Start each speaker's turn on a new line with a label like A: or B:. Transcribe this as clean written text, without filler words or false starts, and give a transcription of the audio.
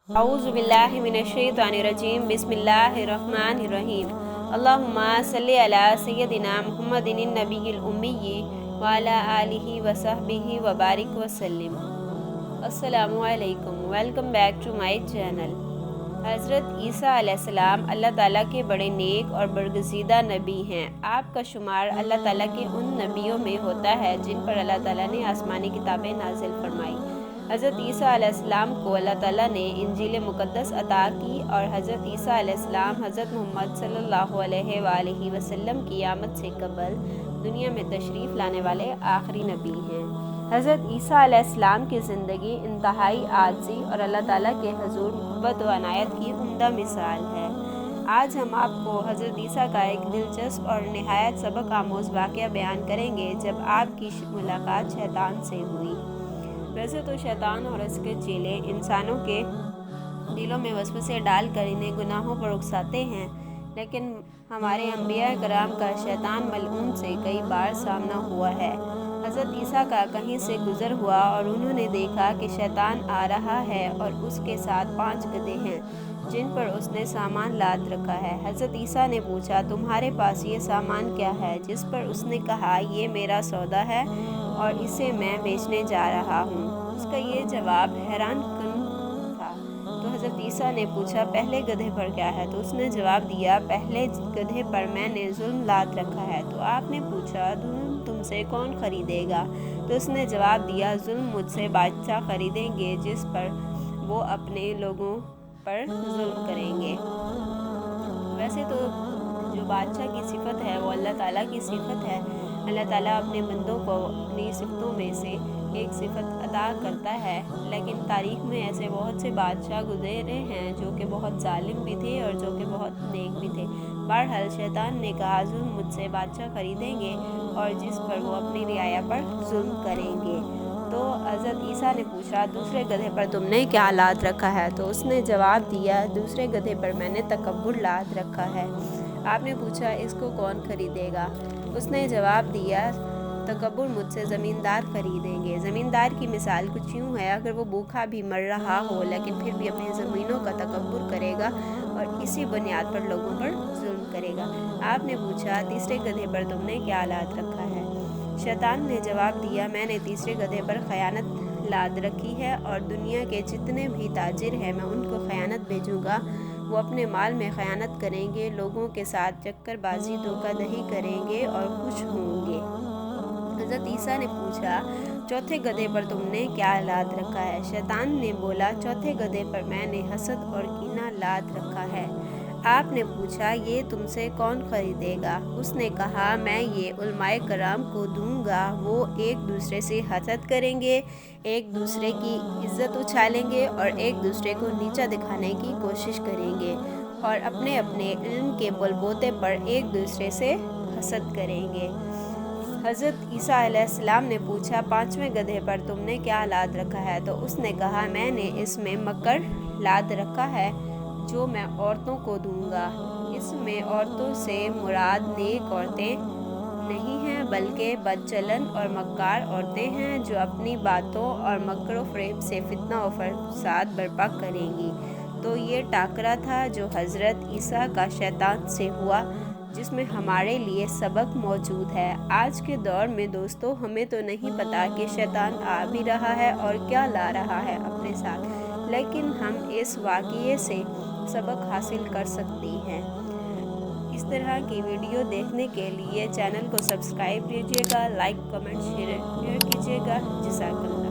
A: अऊज़ु बिल्लाहि मिनश्शैतानिर्रजीम बिस्मिल्लाहिर्रहमानिर्रहीम अल्लाहुम्मा सल्लि अला सय्यदिना मुहम्मदिन नबिय्यिल उम्मी व अला आलिहि व सहबिहि व बारिक व सल्लिम। अस्सलामु अलैकुम, welcome back to my channel. हज़रत ईसा अलैहिस्सलाम अल्लाह ताला के बड़े नेक और बरगज़ीदा नबी हैं। आपका शुमार अल्लाह ताला के उन नबियों में होता है जिन पर अल्लाह ताला ने आसमानी किताबें नाजिल फरमाई। हज़रत ईसा अलैहिस्सलाम को अल्लाह ताला ने इंजील मुक़द्दस अता की और हज़रत ईसा अलैहिस्सलाम हज़रत मोहम्मद सल्लल्लाहु अलैहि वसल्लम की आमद से कबल दुनिया में तशरीफ़ लाने वाले आखिरी नबी हैं। हज़रत ईसा अलैहिस्सलाम की ज़िंदगी इंतहाई आजिज़ी और अल्लाह ताला के हुज़ूर मोहब्बत व अनायत की उम्दा मिसाल है। आज हम आपको हज़रत ईसा का एक दिलचस्प और निहायत सबक आमोज़ वाक़या बयान करेंगे जब आपकी मुलाकात शैतान से हुई। वैसे तो शैतान और उसके चेले इंसानों के दिलों में वसवसे डाल कर इन्हें गुनाहों पर उकसाते हैं, लेकिन हमारे अंबिया कराम का शैतान मलऊन से कई बार सामना हुआ है। हज़रत ईसा का कहीं से गुज़र हुआ और उन्होंने देखा कि शैतान आ रहा है और उसके साथ 5 गधे हैं जिन पर उसने सामान लाद रखा है। हज़रत ईसा ने पूछा, तुम्हारे पास ये सामान क्या है? जिस पर उसने कहा, ये मेरा सौदा है और इसे मैं बेचने जा रहा हूँ। उसका ये जवाब हैरान कुन था। तो हज़रत ईसा ने पूछा, पहले गधे पर क्या है? तो उसने जवाब दिया, पहले गधे पर मैंने जुल्म लाद रखा है। तो आपने पूछा, जुल्म तुमसे कौन खरीदेगा? तो उसने जवाब दिया, जुल्म मुझसे बादशाह खरीदेंगे जिस पर वो अपने लोगों पर जुल्म करेंगे। वैसे तो जो बादशाह की सिफत है वो अल्लाह ताला की सिफत है। अल्लाह ताला अपने बंदों को अपनी सिफतों में से एक सिफत अता करता है, लेकिन तारीख़ में ऐसे बहुत से बादशाह गुज़रे हैं जो कि बहुत जालिम भी थे और जो कि बहुत नेक भी थे। बहरहाल शैतान ने कहा, जुल्म मुझसे बादशाह खरीदेंगे और जिस पर वो अपनी रियाया पर जुल्म करेंगे। तो हज़रत ईसा ने पूछा, दूसरे गधे पर तुमने क्या लाद रखा है? तो उसने जवाब दिया, दूसरे गधे पर मैंने तकब्बुर लाद रखा है। आपने पूछा, इसको कौन खरीदेगा? उसने जवाब दिया, तकब्बुर मुझसे ज़मींदार खरीदेंगे। ज़मींदार की मिसाल कुछ यूँ है, अगर वो भूखा भी मर रहा हो लेकिन फिर भी अपनी ज़मीनों का तकब्बुर करेगा और इसी बुनियाद पर लोगों पर जुल्म करेगा। आपने पूछा, तीसरे गधे पर तुमने क्या लाद रखा है? शैतान ने जवाब दिया, मैंने तीसरे गधे पर ख़यानत लाद रखी है और दुनिया के जितने भी ताजिर हैं मैं उनको ख़यानत भेजूँगा। वो अपने माल में ख़यानत करेंगे, लोगों के साथ चक्करबाजी धोखाधड़ी करेंगे और खुश होंगे। हज़रत ईसा ने पूछा, चौथे गधे पर तुमने क्या लाद रखा है? शैतान ने बोला, चौथे गधे पर मैंने हसद और कीना लाद रखा है। आपने पूछा, ये तुमसे कौन खरीदेगा? उसने कहा, मैं ये उलमाए कराम को दूंगा। वो एक दूसरे से हसद करेंगे, एक दूसरे की इज़्ज़त उछालेंगे और एक दूसरे को नीचा दिखाने की कोशिश करेंगे और अपने अपने इल्म के बलबूते पर एक दूसरे से हसद करेंगे। हज़रत ईसा अलैहिस्सलाम ने पूछा, पांचवें गधे पर तुमने क्या लाद रखा है? तो उसने कहा, मैंने इसमें मकर लाद रखा है जो मैं औरतों को दूंगा। इसमें औरतों से मुराद नेक औरतें नहीं हैं बल्कि बदचलन और मक्कार औरतें हैं जो अपनी बातों और मकर फ़रेब से फितना और फसाद बर्पा करेंगी। तो ये टाकरा था जो हज़रत ईसा का शैतान से हुआ, जिसमें हमारे लिए सबक मौजूद है। आज के दौर में दोस्तों हमें तो नहीं पता कि शैतान आ भी रहा है और क्या ला रहा है अपने साथ, लेकिन हम इस वाक़ये से सबक हासिल कर सकती हैं। इस तरह की वीडियो देखने के लिए चैनल को सब्सक्राइब कीजिएगा, लाइक कमेंट शेयर कीजिएगा। जज़ाकल्लाह।